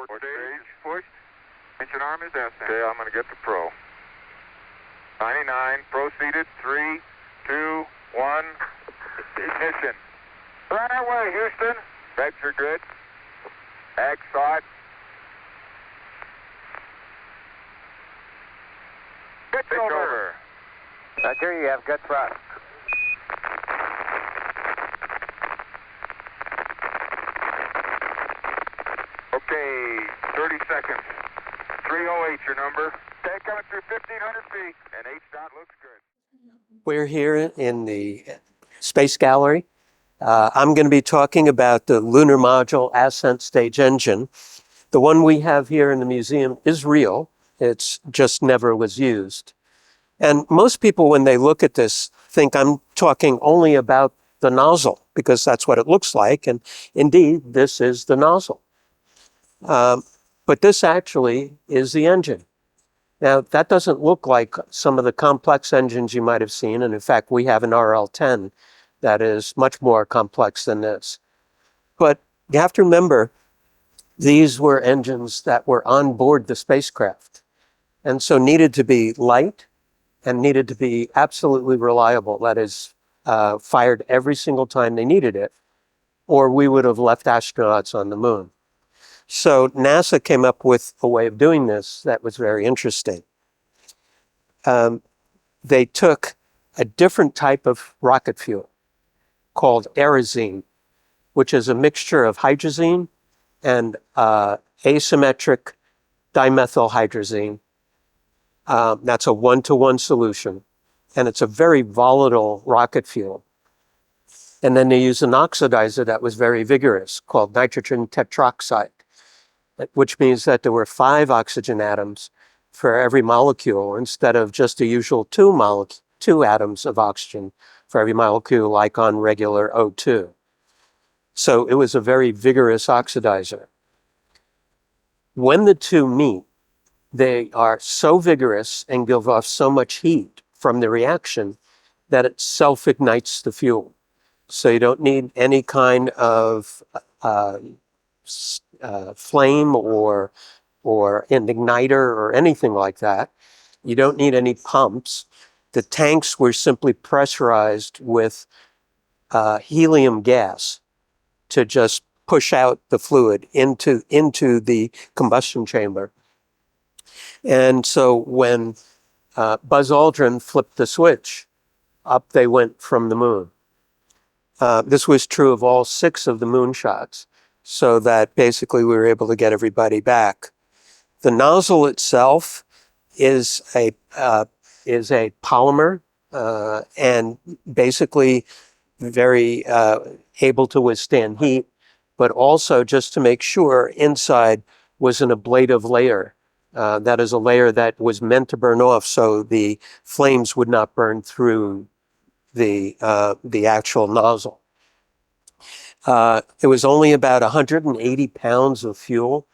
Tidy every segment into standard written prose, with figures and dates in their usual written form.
Stage pushed. Engine arm is Ascent. Okay, I'm going to get the Pro. 99, proceeded. 3, 2, 1. Ignition. Right away, Houston. Vector grid. Ag thought. Pitch over. Roger, you have good thrust. Okay, 30 seconds. 308 your number. Okay, coming through 1,500 feet, and H-dot looks good. We're here in the Space Gallery. I'm going to be talking about the lunar module Ascent stage engine. The one we have here in the museum is real. It's just never was used. And most people, when they look at this, think I'm talking only about the nozzle, because that's what it looks like. And indeed, this is the nozzle. But this actually is the engine. Now, that doesn't look like some of the complex engines you might have seen. And in fact, we have an RL-10 that is much more complex than this. But you have to remember, these were engines that were on board the spacecraft, and so needed to be light and needed to be absolutely reliable. That is, fired every single time they needed it, or we would have left astronauts on the moon. So NASA came up with a way of doing this that was very interesting. They took a different type of rocket fuel called aerosine, which is a mixture of hydrazine and asymmetric dimethylhydrazine. That's a 1-to-1 solution, and it's a very volatile rocket fuel. And then they used an oxidizer that was very vigorous called nitrogen tetroxide, which means that there were 5 oxygen atoms for every molecule instead of just the usual 2 atoms of oxygen for every molecule, like on regular O2. So it was a very vigorous oxidizer. When the two meet, they are so vigorous and give off so much heat from the reaction that it self-ignites the fuel. So you don't need any kind of flame or an igniter or anything like that. You don't need any pumps. The tanks were simply pressurized with helium gas to just push out the fluid into the combustion chamber. And so when Buzz Aldrin flipped the switch, up they went from the moon. This was true of all 6 of the moonshots, so that basically we were able to get everybody back. The nozzle itself is a polymer and basically very able to withstand heat, but also, just to make sure, inside was an ablative layer. That is a layer that was meant to burn off so the flames would not burn through the actual nozzle. It was only about 180 pounds of fuel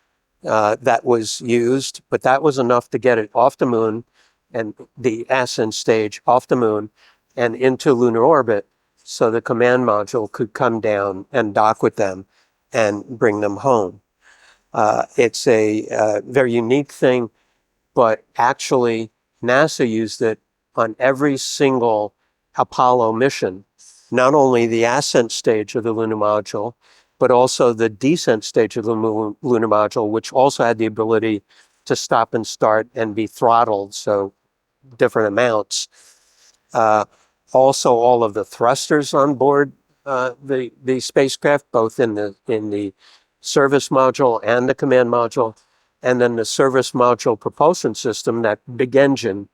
that was used, but that was enough to get it off the moon and the Ascent stage off the moon and into lunar orbit, so the command module could come down and dock with them and bring them home. It's a very unique thing, but actually NASA used it on every single Apollo mission, not only the ascent stage of the lunar module, but also the descent stage of the lunar module, which also had the ability to stop and start and be throttled, so different amounts. Also, all of the thrusters on board the spacecraft, both in the service module and the command module, and then the service module propulsion system, that big engine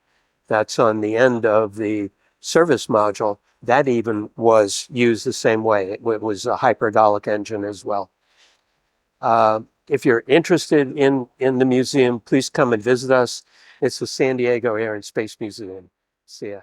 that's on the end of the service module, that even was used the same way. It was a hypergolic engine as well. If you're interested in the museum, please come and visit us. It's the San Diego Air and Space Museum. See ya.